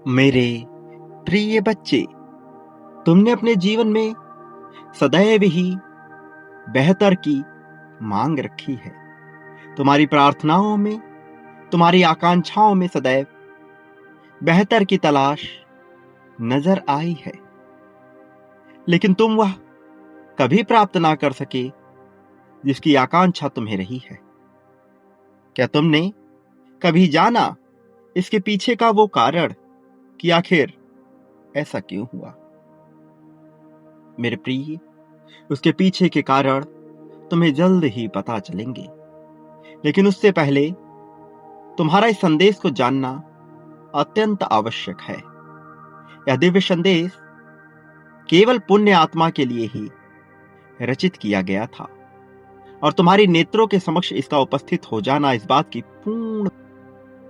मेरे प्रिय बच्चे, तुमने अपने जीवन में सदैव ही बेहतर की मांग रखी है। तुम्हारी प्रार्थनाओं में, तुम्हारी आकांक्षाओं में सदैव बेहतर की तलाश नजर आई है, लेकिन तुम वह कभी प्राप्त ना कर सके जिसकी आकांक्षा तुम्हें रही है। क्या तुमने कभी जाना इसके पीछे का वो कारण कि आखिर ऐसा क्यों हुआ? मेरे प्रिय, उसके पीछे के कारण तुम्हें जल्द ही पता चलेंगे, लेकिन उससे पहले तुम्हारा इस संदेश को जानना अत्यंत आवश्यक है। यह दिव्य संदेश केवल पुण्य आत्मा के लिए ही रचित किया गया था और तुम्हारी नेत्रों के समक्ष इसका उपस्थित हो जाना इस बात की पूर्ण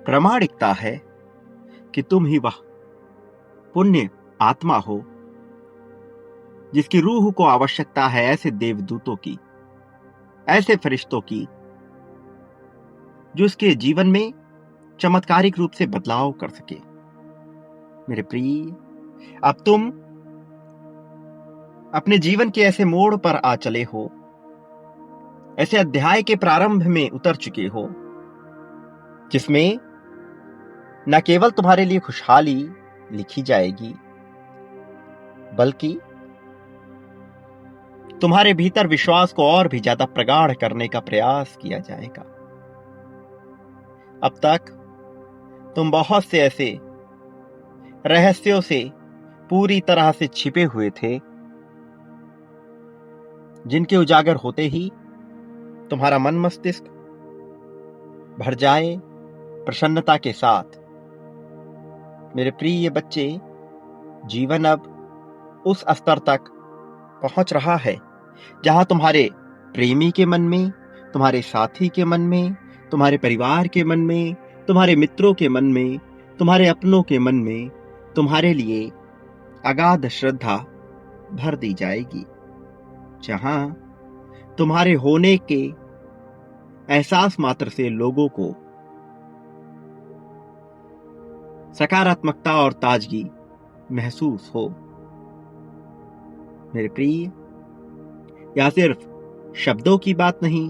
प्रामाणिकता है कि तुम ही वह पुण्य आत्मा हो जिसकी रूह को आवश्यकता है ऐसे देवदूतों की, ऐसे फरिश्तों की जो उसके जीवन में चमत्कारिक रूप से बदलाव कर सके। मेरे प्रिय, अब तुम अपने जीवन के ऐसे मोड़ पर आ चले हो, ऐसे अध्याय के प्रारंभ में उतर चुके हो जिसमें न केवल तुम्हारे लिए खुशहाली लिखी जाएगी, बल्कि तुम्हारे भीतर विश्वास को और भी ज्यादा प्रगाढ़ करने का प्रयास किया जाएगा। अब तक तुम बहुत से ऐसे रहस्यों से पूरी तरह से छिपे हुए थे जिनके उजागर होते ही तुम्हारा मन मस्तिष्क भर जाए प्रसन्नता के साथ। मेरे प्रिय बच्चे, जीवन अब उस स्तर तक पहुंच रहा है जहां तुम्हारे प्रेमी के मन में, तुम्हारे साथी के मन में, तुम्हारे परिवार के मन में, तुम्हारे मित्रों के मन में, तुम्हारे अपनों के मन में तुम्हारे लिए अगाध श्रद्धा भर दी जाएगी, जहां तुम्हारे होने के एहसास मात्र से लोगों को सकारात्मकता और ताजगी महसूस हो। मेरे प्रिय, यह सिर्फ शब्दों की बात नहीं,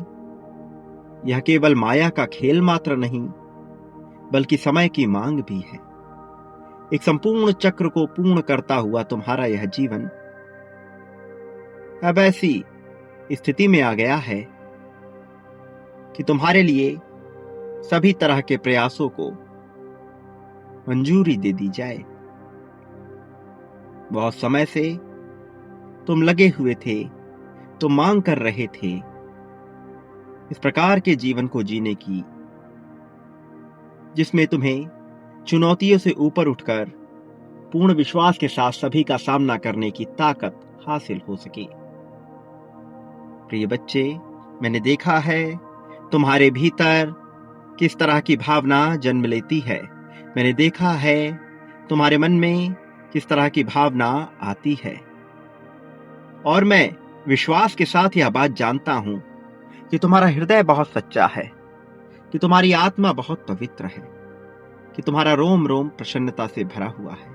यह केवल माया का खेल मात्र नहीं, बल्कि समय की मांग भी है। एक संपूर्ण चक्र को पूर्ण करता हुआ तुम्हारा यह जीवन अब ऐसी स्थिति में आ गया है कि तुम्हारे लिए सभी तरह के प्रयासों को मंजूरी दे दी जाए। बहुत समय से तुम लगे हुए थे, तुम मांग कर रहे थे इस प्रकार के जीवन को जीने की जिसमें तुम्हें चुनौतियों से ऊपर उठकर पूर्ण विश्वास के साथ सभी का सामना करने की ताकत हासिल हो सके। प्रिय बच्चे, मैंने देखा है तुम्हारे भीतर किस तरह की भावना जन्म लेती है। मैंने देखा है तुम्हारे मन में किस तरह की भावना आती है, और मैं विश्वास के साथ यह बात जानता हूं कि तुम्हारा हृदय बहुत सच्चा है, कि तुम्हारी आत्मा बहुत पवित्र है, कि तुम्हारा रोम रोम प्रसन्नता से भरा हुआ है,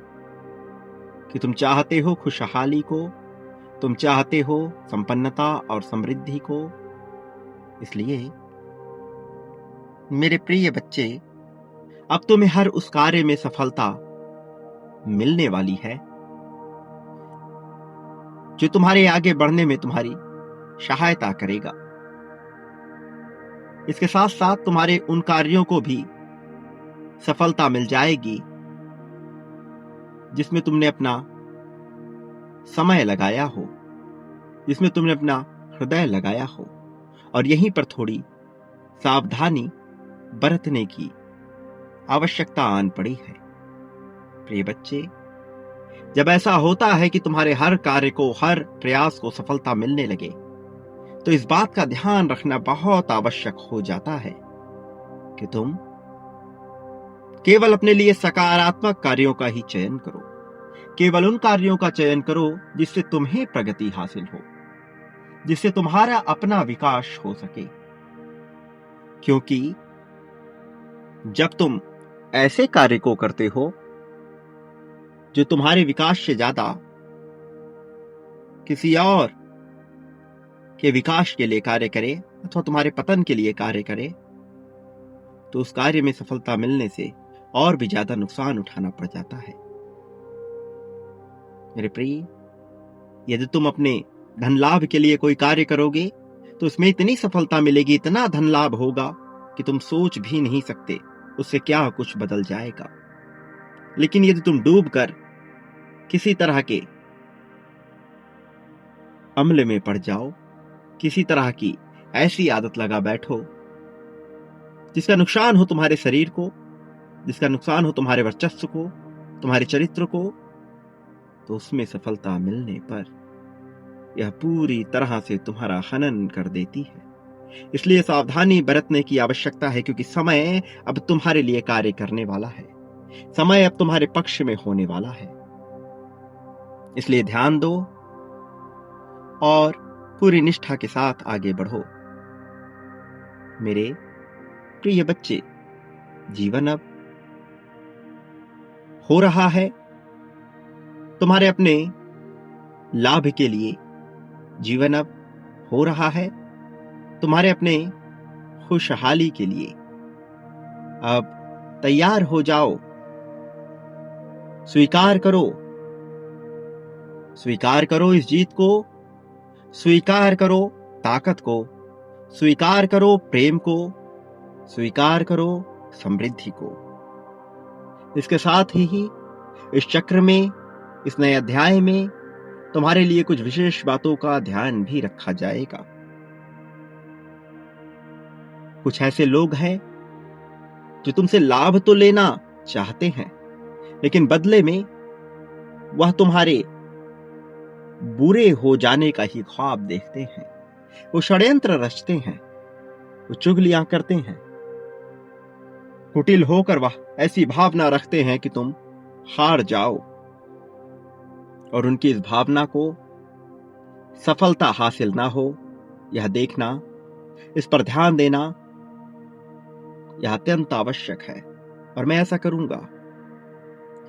कि तुम चाहते हो खुशहाली को, तुम चाहते हो संपन्नता और समृद्धि को। इसलिए मेरे प्रिय बच्चे, अब तुम्हें हर उस कार्य में सफलता मिलने वाली है जो तुम्हारे आगे बढ़ने में तुम्हारी सहायता करेगा। इसके साथ साथ तुम्हारे उन कार्यों को भी सफलता मिल जाएगी जिसमें तुमने अपना समय लगाया हो, जिसमें तुमने अपना हृदय लगाया हो, और यहीं पर थोड़ी सावधानी बरतने की आवश्यकता आन पड़ी है। प्रिय बच्चे, जब ऐसा होता है कि तुम्हारे हर कार्य को, हर प्रयास को सफलता मिलने लगे, तो इस बात का ध्यान रखना बहुत आवश्यक हो जाता है कि तुम केवल अपने लिए सकारात्मक कार्यों का ही चयन करो। केवल उन कार्यों का चयन करो जिससे तुम्हें प्रगति हासिल हो, जिससे तुम्हारा अपना विकास हो सके। क्योंकि जब तुम ऐसे कार्य को करते हो जो तुम्हारे विकास से ज्यादा किसी और के विकास के लिए कार्य करे अथवा तुम्हारे पतन के लिए कार्य करे, तो उस कार्य में सफलता मिलने से और भी ज्यादा नुकसान उठाना पड़ जाता है। मेरे प्रिय, यदि तुम अपने धन लाभ के लिए कोई कार्य करोगे तो उसमें इतनी सफलता मिलेगी, इतना धन लाभ होगा कि तुम सोच भी नहीं सकते उससे क्या कुछ बदल जाएगा। लेकिन यदि तुम डूबकर किसी तरह के अम्ल में पड़ जाओ, किसी तरह की ऐसी आदत लगा बैठो जिसका नुकसान हो तुम्हारे शरीर को, जिसका नुकसान हो तुम्हारे वर्चस्व को, तुम्हारे चरित्र को, तो उसमें सफलता मिलने पर यह पूरी तरह से तुम्हारा हनन कर देती है। इसलिए सावधानी बरतने की आवश्यकता है, क्योंकि समय अब तुम्हारे लिए कार्य करने वाला है, समय अब तुम्हारे पक्ष में होने वाला है। इसलिए ध्यान दो और पूरी निष्ठा के साथ आगे बढ़ो। मेरे प्रिय बच्चे, जीवन अब हो रहा है तुम्हारे अपने लाभ के लिए, जीवन अब हो रहा है तुम्हारे अपने खुशहाली के लिए। अब तैयार हो जाओ, स्वीकार करो, स्वीकार करो इस जीत को, स्वीकार करो ताकत को, स्वीकार करो प्रेम को, स्वीकार करो समृद्धि को। इसके साथ ही इस चक्र में, इस नए अध्याय में तुम्हारे लिए कुछ विशेष बातों का ध्यान भी रखा जाएगा। कुछ ऐसे लोग हैं जो तुमसे लाभ तो लेना चाहते हैं, लेकिन बदले में वह तुम्हारे बुरे हो जाने का ही ख्वाब देखते हैं। वो षड्यंत्र रचते हैं, वो चुगलियां करते हैं, कुटिल होकर वह ऐसी भावना रखते हैं कि तुम हार जाओ, और उनकी इस भावना को सफलता हासिल ना हो, यह देखना, इस पर ध्यान देना, यह अत्यंत आवश्यक है। और मैं ऐसा करूंगा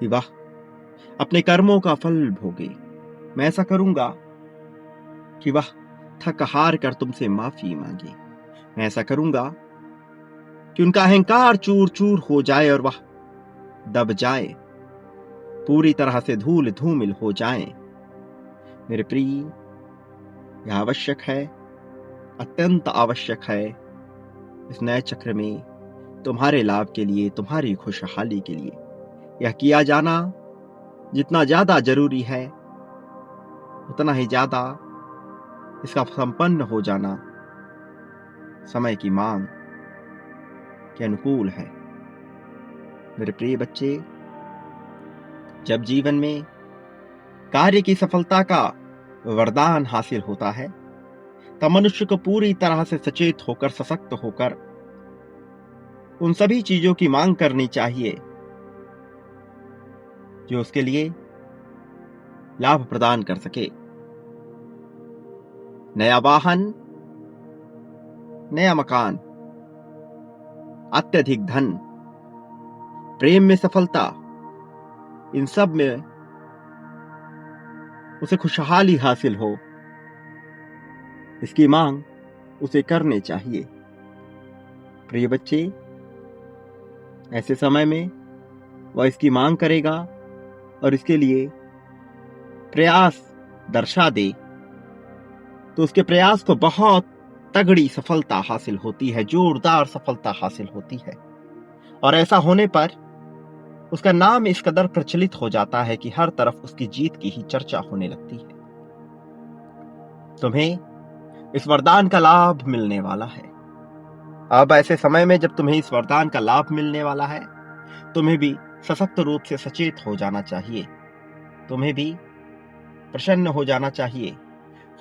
कि वह अपने कर्मों का फल भोगे। मैं ऐसा करूंगा कि वह थक हार कर तुमसे माफी मांगे। मैं ऐसा करूंगा कि उनका अहंकार चूर चूर हो जाए और वह दब जाए, पूरी तरह से धूल धूमिल हो जाएं। मेरे प्रिय, यह आवश्यक है, अत्यंत आवश्यक है इस नए चक्र में तुम्हारे लाभ के लिए, तुम्हारी खुशहाली के लिए यह किया जाना जितना ज्यादा जरूरी है, उतना ही ज्यादा इसका संपन्न हो जाना समय की मांग के अनुकूल है। मेरे प्रिय बच्चे, जब जीवन में कार्य की सफलता का वरदान हासिल होता है, तब मनुष्य को पूरी तरह से सचेत होकर, सशक्त होकर उन सभी चीजों की मांग करनी चाहिए जो उसके लिए लाभ प्रदान कर सके। नया वाहन, नया मकान, अत्यधिक धन, प्रेम में सफलता, इन सब में उसे खुशहाली हासिल हो, इसकी मांग उसे करने चाहिए। प्रिय बच्चे, ऐसे समय में वह इसकी मांग करेगा और इसके लिए प्रयास दर्शा दे, तो उसके प्रयास को बहुत तगड़ी सफलता हासिल होती है, जोरदार सफलता हासिल होती है। और ऐसा होने पर उसका नाम इस कदर प्रचलित हो जाता है कि हर तरफ उसकी जीत की ही चर्चा होने लगती है। तुम्हें इस वरदान का लाभ मिलने वाला है। अब ऐसे समय में जब तुम्हें इस वरदान का लाभ मिलने वाला है, तुम्हें भी सशक्त रूप से सचेत हो जाना चाहिए, तुम्हें भी प्रसन्न हो जाना चाहिए,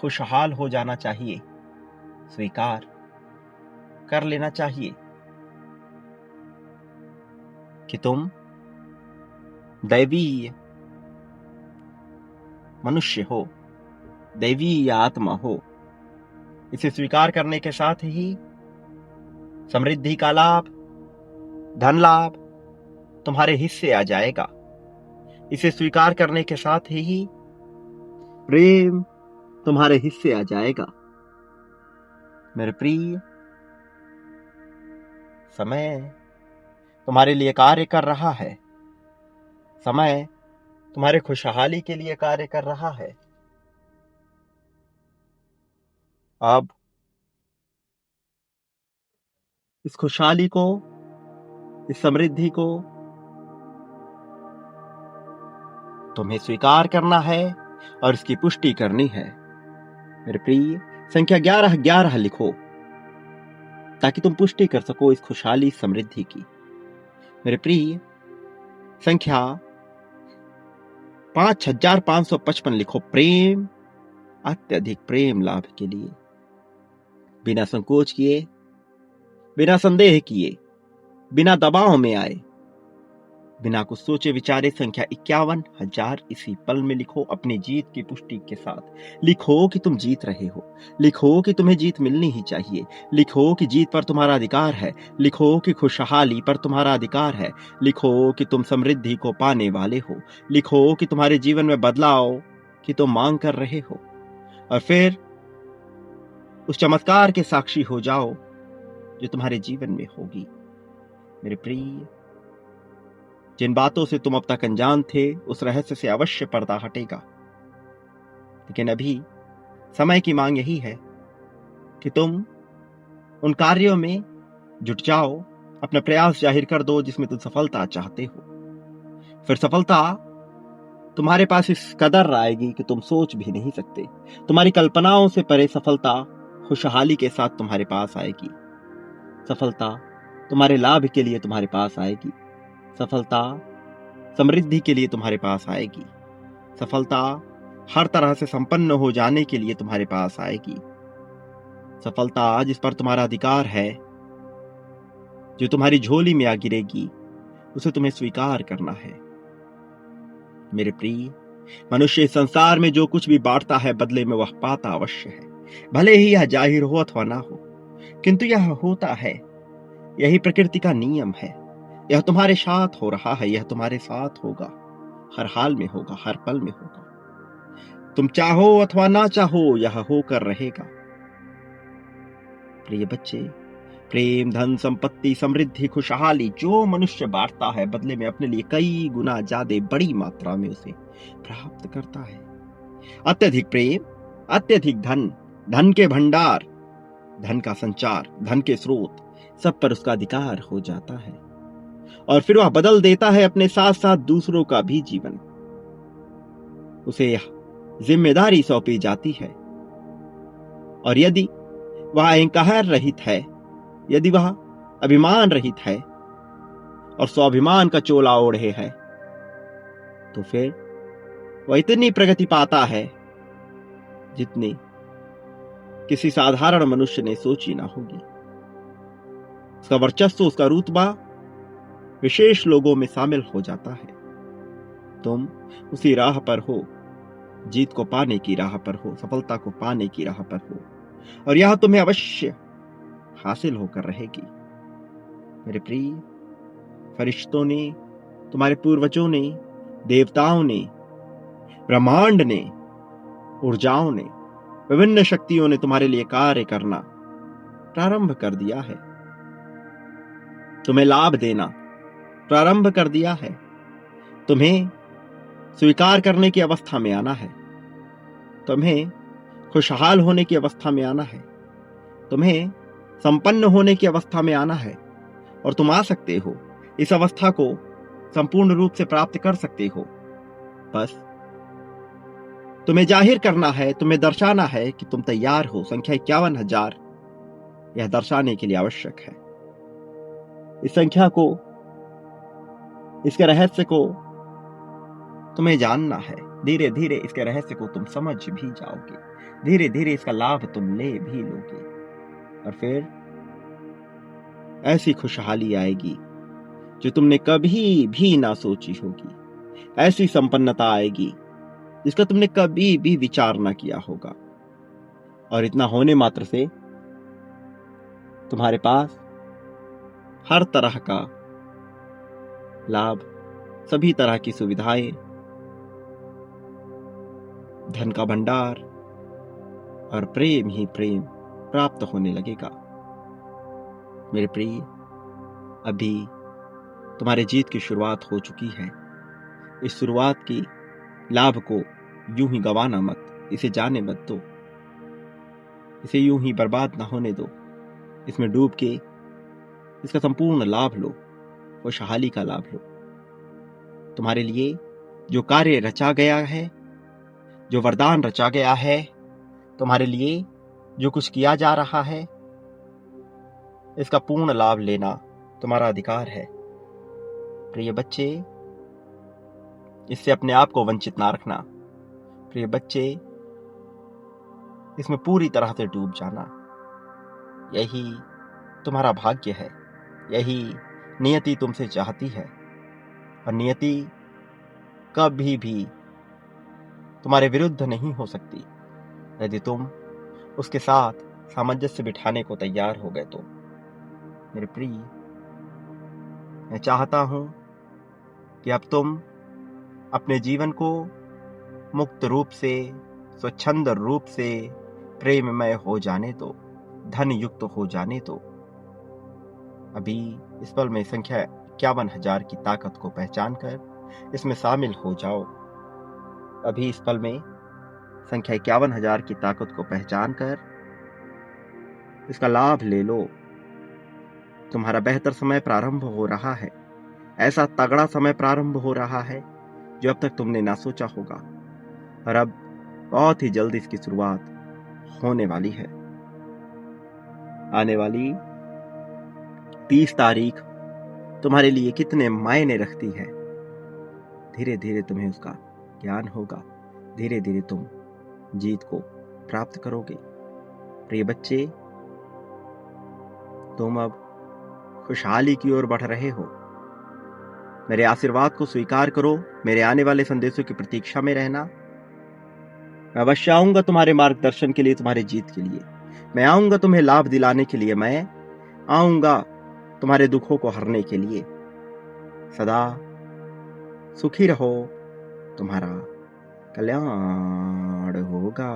खुशहाल हो जाना चाहिए, स्वीकार कर लेना चाहिए कि तुम दैवीय मनुष्य हो, दैवीय आत्मा हो। इसे स्वीकार करने के साथ ही समृद्धि का लाभ, धन लाभ तुम्हारे हिस्से आ जाएगा। इसे स्वीकार करने के साथ ही प्रेम तुम्हारे हिस्से आ जाएगा। मेरे प्रिय, समय तुम्हारे लिए कार्य कर रहा है। समय तुम्हारे खुशहाली के लिए कार्य कर रहा है। अब इस खुशहाली को, इस समृद्धि को तुम्हें स्वीकार करना है और इसकी पुष्टि करनी है। मेरे प्रिय, संख्या 11 लिखो ताकि तुम पुष्टि कर सको इस खुशहाली समृद्धि की। मेरे प्रिय, संख्या 5555 लिखो, प्रेम, अत्यधिक प्रेम लाभ के लिए। बिना संकोच किए, बिना संदेह किए, बिना दबाव में आए, बिना कुछ सोचे विचारे संख्या 51,000 इसी पल में लिखो अपनी जीत की पुष्टि के साथ। लिखो कि तुम जीत रहे हो। लिखो कि तुम्हें जीत मिलनी ही चाहिए। लिखो कि जीत पर तुम्हारा अधिकार है। लिखो कि खुशहाली पर तुम्हारा अधिकार है। लिखो कि तुम समृद्धि को पाने वाले हो। लिखो कि तुम्हारे जीवन में बदलाव की तुम मांग कर रहे हो। और फिर उस चमत्कार के साक्षी हो जाओ जो तुम्हारे जीवन में होगी। मेरे प्रिय, जिन बातों से तुम अब तक अनजान थे, उस रहस्य से अवश्य पर्दा हटेगा। लेकिन अभी समय की मांग यही है कि तुम उन कार्यों में जुट जाओ, अपना प्रयास जाहिर कर दो जिसमें तुम सफलता चाहते हो। फिर सफलता तुम्हारे पास इस कदर आएगी कि तुम सोच भी नहीं सकते। तुम्हारी कल्पनाओं से परे सफलता खुशहाली के साथ तुम्हारे पास आएगी। सफलता तुम्हारे लाभ के लिए तुम्हारे पास आएगी। सफलता समृद्धि के लिए तुम्हारे पास आएगी। सफलता हर तरह से संपन्न हो जाने के लिए तुम्हारे पास आएगी। सफलता जिस पर तुम्हारा अधिकार है, जो तुम्हारी झोली में आ गिरेगी, उसे तुम्हें स्वीकार करना है। मेरे प्रिय, मनुष्य इस संसार में जो कुछ भी बांटता है बदले में वह पाता अवश्य है, भले ही यह जाहिर हो अथवा ना हो, किंतु यह होता है। यही प्रकृति का नियम है। यह तुम्हारे साथ हो रहा है, यह तुम्हारे साथ होगा, हर हाल में होगा, हर पल में होगा। तुम चाहो अथवा ना चाहो, यह होकर रहेगा। प्रिय बच्चे, प्रेम, धन, संपत्ति, समृद्धि, खुशहाली जो मनुष्य बांटता है बदले में अपने लिए कई गुना ज्यादा बड़ी मात्रा में उसे प्राप्त करता है। अत्यधिक प्रेम, अत्यधिक धन, धन के भंडार, धन का संचार, धन के स्रोत, सब पर उसका अधिकार हो जाता है। और फिर वह बदल देता है अपने साथ साथ दूसरों का भी जीवन। उसे जिम्मेदारी सौंपी जाती है। और यदि वह अहंकार रहित है, यदि वह अभिमान रहित है और स्वाभिमान का चोला ओढ़े है, तो फिर वह इतनी प्रगति पाता है जितनी किसी साधारण मनुष्य ने सोची ना होगी। उसका वर्चस्व, उसका रुतबा विशेष लोगों में शामिल हो जाता है। तुम उसी राह पर हो, जीत को पाने की राह पर हो, सफलता को पाने की राह पर हो, और यह तुम्हें अवश्य हासिल होकर रहेगी। मेरे प्रिय, फरिश्तों ने, तुम्हारे पूर्वजों ने, देवताओं ने, ब्रह्मांड ने, ऊर्जाओं ने, विभिन्न शक्तियों ने तुम्हारे लिए कार्य करना प्रारंभ कर दिया है। तुम्हें लाभ देना प्रारंभ कर दिया है। तुम्हें स्वीकार करने की अवस्था में आना है। तुम्हें खुशहाल होने की अवस्था में आना है। तुम्हें संपन्न होने की अवस्था में आना है। और तुम आ सकते हो, इस अवस्था को संपूर्ण रूप से प्राप्त कर सकते हो। बस तुम्हें जाहिर करना है, तुम्हें दर्शाना है कि तुम तैयार हो। संख्या 51,000 यह दर्शाने के लिए आवश्यक है। इस संख्या को, इसके रहस्य को तुम्हें जानना है। धीरे धीरे इसके रहस्य को तुम समझ भी जाओगे। धीरे धीरे इसका लाभ तुम ले भी लोगे। और फिर ऐसी खुशहाली आएगी जो तुमने कभी भी ना सोची होगी। ऐसी संपन्नता आएगी जिसका तुमने कभी भी विचार ना किया होगा। और इतना होने मात्र से तुम्हारे पास हर तरह का लाभ, सभी तरह की सुविधाएं, धन का भंडार और प्रेम ही प्रेम प्राप्त होने लगेगा। मेरे प्रिय, अभी तुम्हारे जीत की शुरुआत हो चुकी है। इस शुरुआत की लाभ को यूं ही गंवाना मत, इसे जाने मत दो, इसे यूं ही बर्बाद ना होने दो। इसमें डूब के इसका संपूर्ण लाभ लो, खुशहाली का लाभ लो। तुम्हारे लिए जो कार्य रचा गया है, जो वरदान रचा गया है, तुम्हारे लिए जो कुछ किया जा रहा है, इसका पूर्ण लाभ लेना तुम्हारा अधिकार है। प्रिय बच्चे, इससे अपने आप को वंचित ना रखना। प्रिय बच्चे, इसमें पूरी तरह से डूब जाना। यही तुम्हारा भाग्य है, यही नियति तुमसे चाहती है। और नियति कभी भी तुम्हारे विरुद्ध नहीं हो सकती यदि तुम उसके साथ सामंजस्य बिठाने को तैयार हो गए तो। मेरे प्रिय, मैं चाहता हूं कि अब तुम अपने जीवन को मुक्त रूप से, स्वच्छंद रूप से प्रेममय हो जाने दो, धन युक्त हो जाने दो। अभी इस पल में संख्या 51,000 की ताकत को पहचान कर इसमें शामिल हो जाओ। अभी इस पल में संख्या 51,000 की ताकत को पहचान कर इसका लाभ ले लो। तुम्हारा बेहतर समय प्रारंभ हो रहा है। ऐसा तगड़ा समय प्रारंभ हो रहा है जो अब तक तुमने ना सोचा होगा, और अब बहुत ही जल्द इसकी शुरुआत होने वाली है। आने वाली 30 तारीख तुम्हारे लिए कितने मायने रखती है, धीरे धीरे तुम्हें उसका ज्ञान होगा। धीरे धीरे तुम जीत को प्राप्त करोगे। प्रिय बच्चे, तुम अब खुशहाली की ओर बढ़ रहे हो। मेरे आशीर्वाद को स्वीकार करो। मेरे आने वाले संदेशों की प्रतीक्षा में रहना। मैं अवश्य आऊंगा तुम्हारे मार्गदर्शन के लिए, तुम्हारे जीत के लिए। मैं आऊंगा तुम्हें लाभ दिलाने के लिए। मैं आऊंगा तुम्हारे दुखों को हरने के लिए। सदा सुखी रहो, तुम्हारा कल्याण होगा।